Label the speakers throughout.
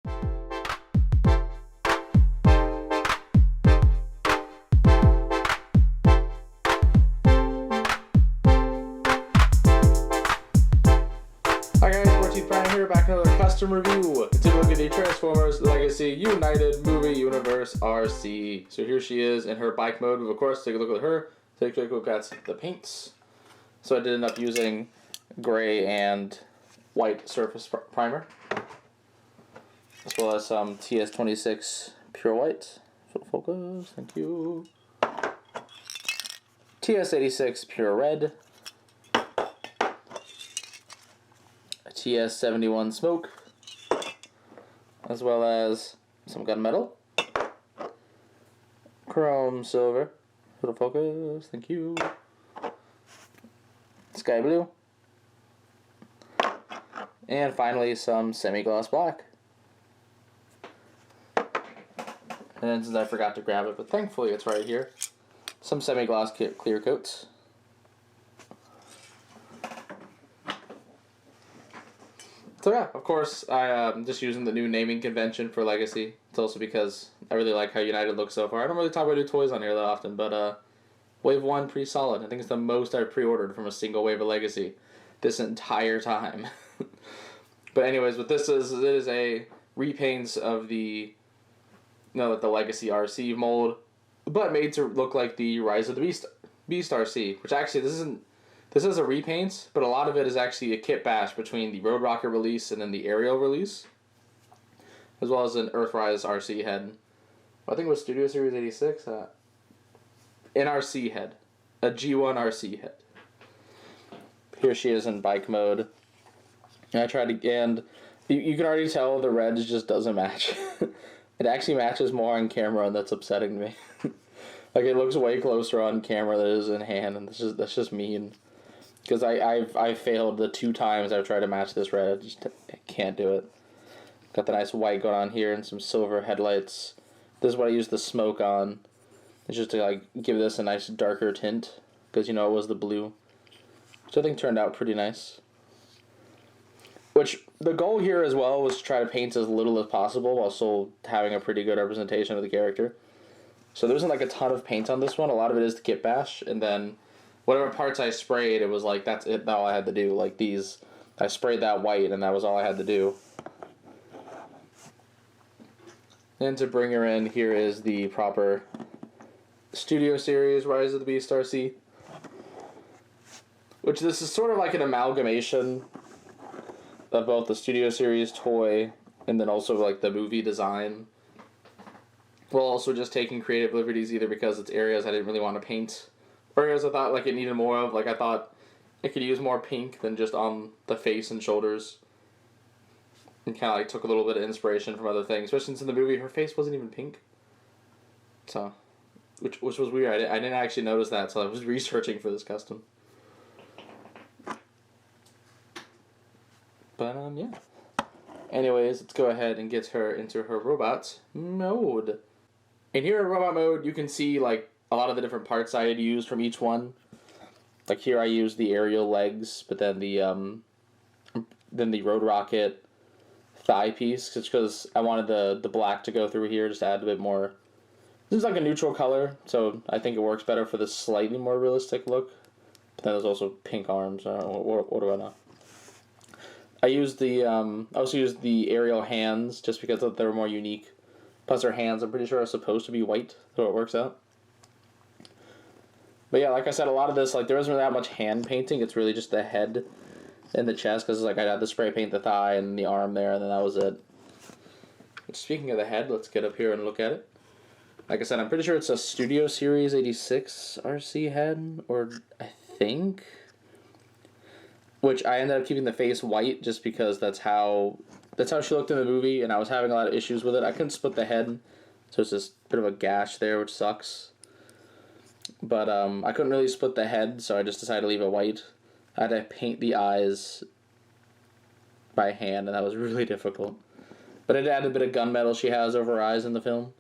Speaker 1: Hi guys, Arcee here, back in another custom review. It's a look at the Transformers Legacy United Movie Universe Arcee. So here she is in her bike mode. Of course, take a look at her. Take a look at the paints. So I did end up using gray and white surface primer, as well as some TS26 pure white. Full focus, thank you. TS86 pure red. TS71 smoke, as well as some gunmetal, chrome silver, little focus, thank you, sky blue, and finally some semi-gloss black. And since I forgot to grab it, but thankfully it's right here, some semi-gloss clear coats. So yeah, of course, I'm just using the new naming convention for Legacy. It's also because I really like how United looks so far. I don't really talk about new toys on here that often, but Wave 1, pretty solid. I think it's the most I've pre-ordered from a single wave of Legacy this entire time. But anyways, what this is, it is a repaints of the Legacy Arcee mold, but made to look like the Rise of the Beast Arcee, which actually this is a repaint, but a lot of it is actually a kit bash between the Road Rocket release and then the Aerial release, as well as an Earthrise Arcee head. I think it was Studio Series 86. An Arcee head. A G1 Arcee head. Here she is in bike mode. And I tried to, and you can already tell the red just doesn't match. It actually matches more on camera, and that's upsetting me. Like, it looks way closer on camera than it is in hand, and that's just mean. Because I failed the 2 times I've tried to match this red. I can't do it. Got the nice white going on here and some silver headlights. This is what I used the smoke on. It's just to give this a nice darker tint. Because it was the blue. Which I think turned out pretty nice. Which, the goal here as well was to try to paint as little as possible while still having a pretty good representation of the character. So there wasn't a ton of paint on this one. A lot of it is the kit bash. And then whatever parts I sprayed, it was that's it, all I had to do. Like these, I sprayed that white, and that was all I had to do. And to bring her in, here is the proper Studio Series Rise of the Beast Arcee. Which this is sort of like an amalgamation of both the Studio Series toy and then also the movie design. While also just taking creative liberties, either because it's areas I didn't really want to paint, or areas I thought it needed more of. I thought it could use more pink than just on the face and shoulders. And kind of took a little bit of inspiration from other things. Especially since in the movie her face wasn't even pink. So, which was weird. I didn't actually notice that until I was researching for this custom. But yeah. Anyways, let's go ahead and get her into her robot mode. And here in robot mode, you can see a lot of the different parts I had used from each one. Like here I used the aerial legs, but then the Road Rocket thigh piece, just because I wanted the black to go through here, just to add a bit more. This is a neutral color, so I think it works better for this slightly more realistic look. But then there's also pink arms. I don't know, what do I know? I also used the aerial hands, just because they were more unique. Plus her hands, I'm pretty sure, are supposed to be white, so it works out. But yeah, like I said, a lot of this, there isn't really that much hand painting. It's really just the head and the chest, because I had to spray paint the thigh and the arm there, and then that was it. But speaking of the head, let's get up here and look at it. Like I said, I'm pretty sure it's a Studio Series 86 Arcee head, or I think. Which I ended up keeping the face white just because that's how she looked in the movie, and I was having a lot of issues with it. I couldn't split the head, so it's just a bit of a gash there, which sucks. But I couldn't really split the head, so I just decided to leave it white. I had to paint the eyes by hand, and that was really difficult. But it added a bit of gunmetal she has over her eyes in the film.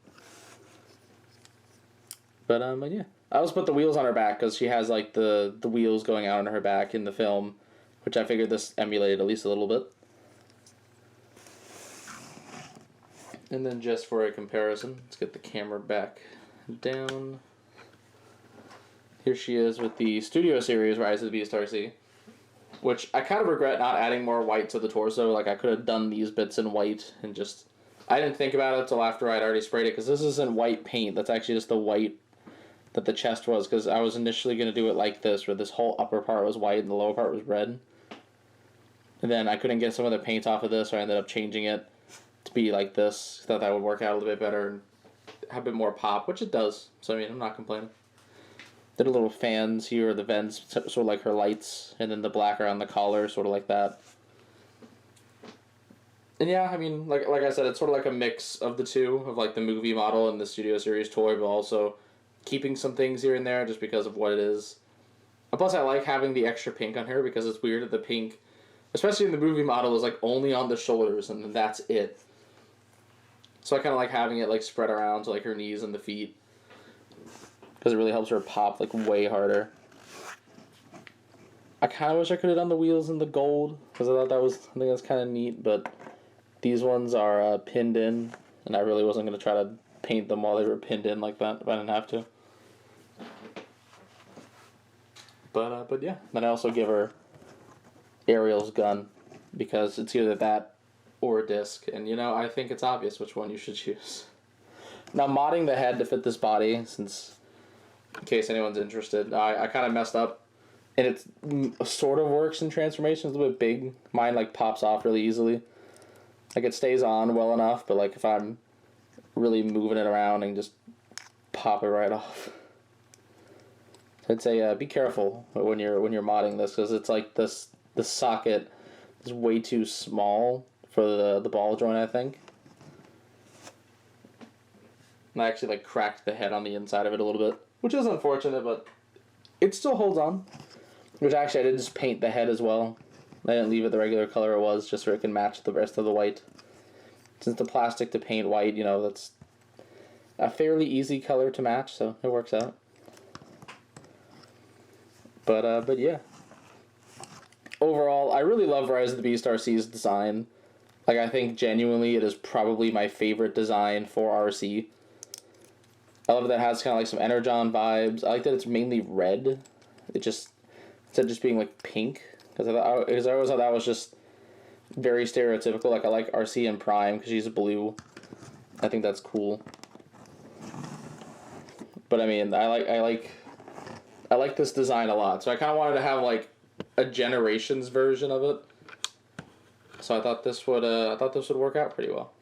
Speaker 1: But yeah. I also put the wheels on her back, because she has the wheels going out on her back in the film, which I figured this emulated at least a little bit. And then just for a comparison, let's get the camera back down. Here she is with the Studio Series Rise of the Beast Arcee, which I kind of regret not adding more white to the torso. Like, I could have done these bits in white and just... I didn't think about it until after I'd already sprayed it, because this isn't white paint. That's actually just the white that the chest was, because I was initially going to do it like this, where this whole upper part was white and the lower part was red. And then I couldn't get some of the paint off of this, so I ended up changing it to be like this. Thought that would work out a little bit better and have a bit more pop, which it does. So, I mean, I'm not complaining. Did a little fans here, the vents, sort of like her lights, and then the black around the collar, sort of like that. And yeah, I mean, like I said, it's sort of like a mix of the two, of like the movie model and the Studio Series toy, but also keeping some things here and there just because of what it is. And plus, I like having the extra pink on her, because it's weird that the pink, especially in the movie model, is like only on the shoulders, and then that's it. So I kind of like having it like spread around to like her knees and the feet, because it really helps her pop like way harder. I kind of wish I could have done the wheels in the gold, because I think that's kind of neat, but these ones are pinned in, and I really wasn't going to try to paint them while they were pinned in like that if I didn't have to. But yeah, then I also give her Ariel's gun, because it's either that or a disc, and you know, I think it's obvious which one you should choose. Now, modding the head to fit this body, since, in case anyone's interested, I kind of messed up, and it sort of works in transformation. It's a little bit big. Mine like pops off really easily. Like, it stays on well enough, but like if I'm really moving it around and just pop it right off. So I'd say be careful when you're modding this, because it's like the socket is way too small for the ball joint, I think. And I actually like cracked the head on the inside of it a little bit, which is unfortunate, but it still holds on. Which actually I did just paint the head as well. I didn't leave it the regular color it was, just so it can match the rest of the white. Since the plastic to paint white, you know, that's a fairly easy color to match, so it works out. But yeah. Overall, I really love Rise of the Beast Arcee's design. Like, I think genuinely it is probably my favorite design for Arcee. I love that it has kind of like some Energon vibes. I like that it's mainly red. It just, instead of just being like pink. Because I always thought that was just very stereotypical. Like, I like Arcee in Prime because she's blue. I think that's cool. But I mean, I like this design a lot. So I kind of wanted to have like a Generations version of it. So I thought this would work out pretty well.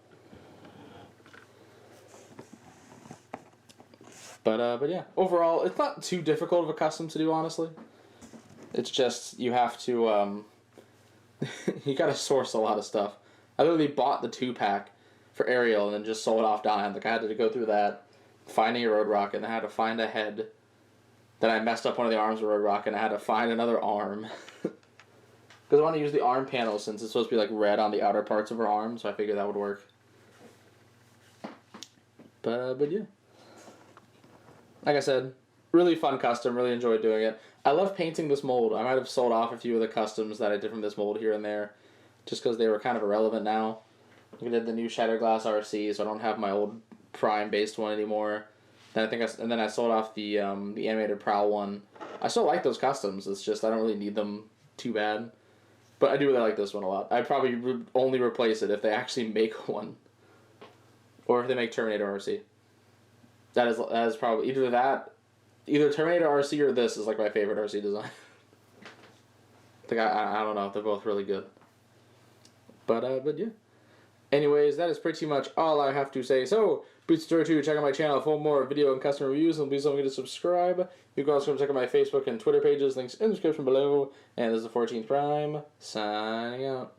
Speaker 1: But yeah, overall, it's not too difficult of a custom to do, honestly. It's just, you have to, you gotta source a lot of stuff. I literally bought the 2-pack for Ariel and then just sold off Diane. Like, I had to go through that, finding a Road Rocket, and I had to find a head. Then I messed up one of the arms of Road Rocket, and I had to find another arm. Because I want to use the arm panel, since it's supposed to be, like, red on the outer parts of her arm, so I figured that would work. But yeah. Like I said, really fun custom, really enjoyed doing it. I love painting this mold. I might have sold off a few of the customs that I did from this mold here and there, just because they were kind of irrelevant now. We did the new Shatterglass Arcee, so I don't have my old Prime-based one anymore. Then then I sold off the animated Prowl one. I still like those customs. It's just I don't really need them too bad, but I do really like this one a lot. I'd probably only replace it if they actually make one, or if they make Terminator Arcee. That is probably either Terminator Arcee or this is like my favorite Arcee design. I don't know. They're both really good. But yeah. Anyways, that is pretty much all I have to say. So, be sure to check out my channel for more video and custom reviews, and please don't forget to subscribe. You can also check out my Facebook and Twitter pages, links in the description below. And this is the 14th Prime, signing out.